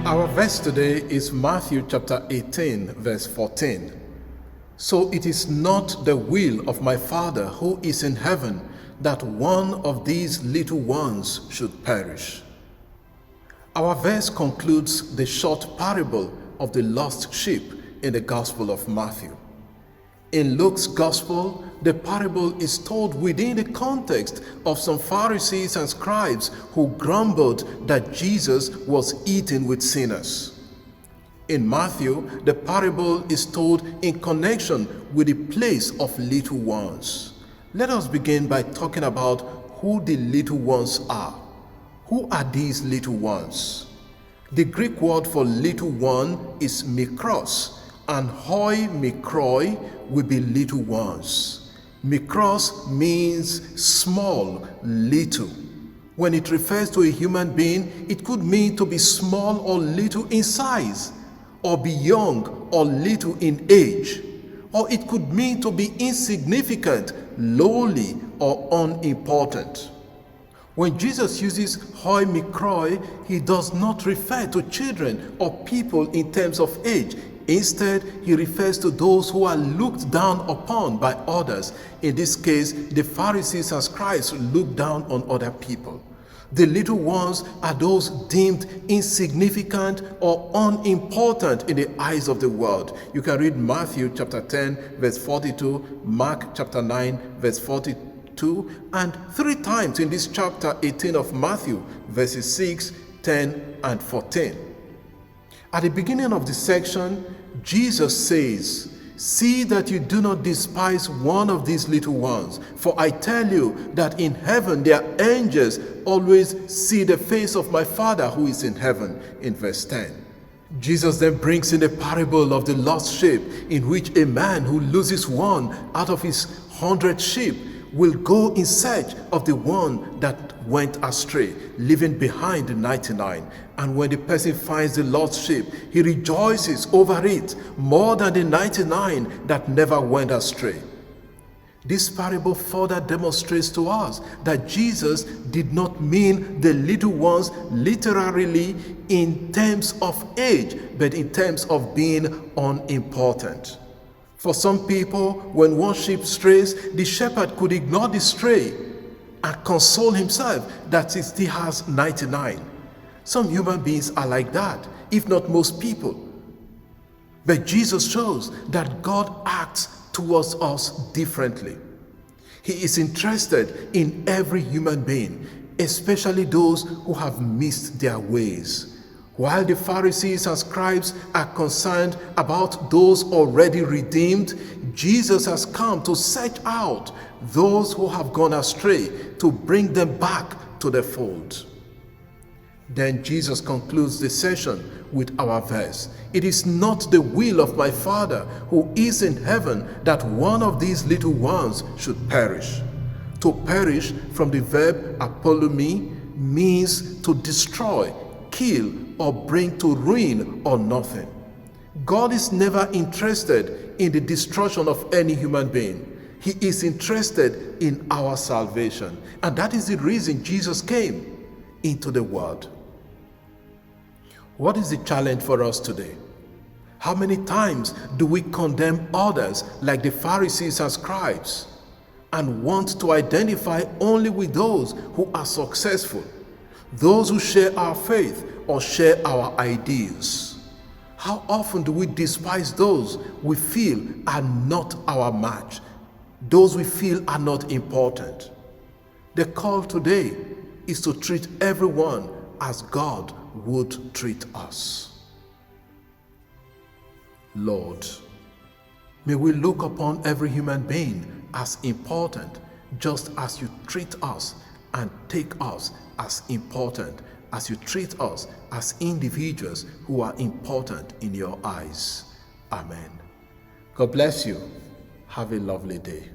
Our verse today is Matthew chapter 18, verse 14. So it is not the will of my Father who is in heaven that one of these little ones should perish. Our verse concludes the short parable of the lost sheep in the Gospel of Matthew. In Luke's Gospel, the parable is told within the context of some Pharisees and scribes who grumbled that Jesus was eating with sinners. In Matthew, the parable is told in connection with the place of little ones. Let us begin by talking about who the little ones are. Who are these little ones? The Greek word for little one is mikros, and hoi mikroi will be little ones. Mikros means small, little. When it refers to a human being, it could mean to be small or little in size, or be young or little in age, or it could mean to be insignificant, lowly, or unimportant. When Jesus uses hoi mikroi, he does not refer to children or people in terms of age. Instead, he refers to those who are looked down upon by others. In this case, the Pharisees and scribes look down on other people. The little ones are those deemed insignificant or unimportant in the eyes of the world. You can read Matthew chapter 10, verse 42, Mark chapter 9, verse 42, and 3 times in this chapter 18 of Matthew, verses 6, 10, and 14. At the beginning of the section, Jesus says, "See that you do not despise one of these little ones, for I tell you that in heaven their angels always see the face of my Father who is in heaven," in verse 10. Jesus then brings in the parable of the lost sheep, in which a man who loses one out of his 100 sheep will go in search of the one that went astray, leaving behind the 99. And when the person finds the lost sheep, he rejoices over it more than the 99 that never went astray. This parable further demonstrates to us that Jesus did not mean the little ones literally in terms of age, but in terms of being unimportant. For some people, when one sheep strays, the shepherd could ignore the stray and console himself that he still has 99. Some human beings are like that, if not most people. But Jesus shows that God acts towards us differently. He is interested in every human being, especially those who have missed their ways. While the Pharisees and scribes are concerned about those already redeemed, Jesus has come to search out those who have gone astray, to bring them back to the fold. Then Jesus concludes the session with our verse. "It is not the will of my Father who is in heaven that one of these little ones should perish." To perish, from the verb apolumi, means to destroy, kill, or bring to ruin or nothing. God is never interested in the destruction of any human being. He is interested in our salvation. And that is the reason Jesus came into the world. What is the challenge for us today? How many times do we condemn others like the Pharisees and scribes and want to identify only with those who are successful, those who share our faith or share our ideals? How often do we despise those we feel are not our match, those we feel are not important? The call today is to treat everyone as God would treat us. Lord, may we look upon every human being as important, just as you treat us and take us as important, as you treat us as individuals who are important in your eyes. Amen. God bless you. Have a lovely day.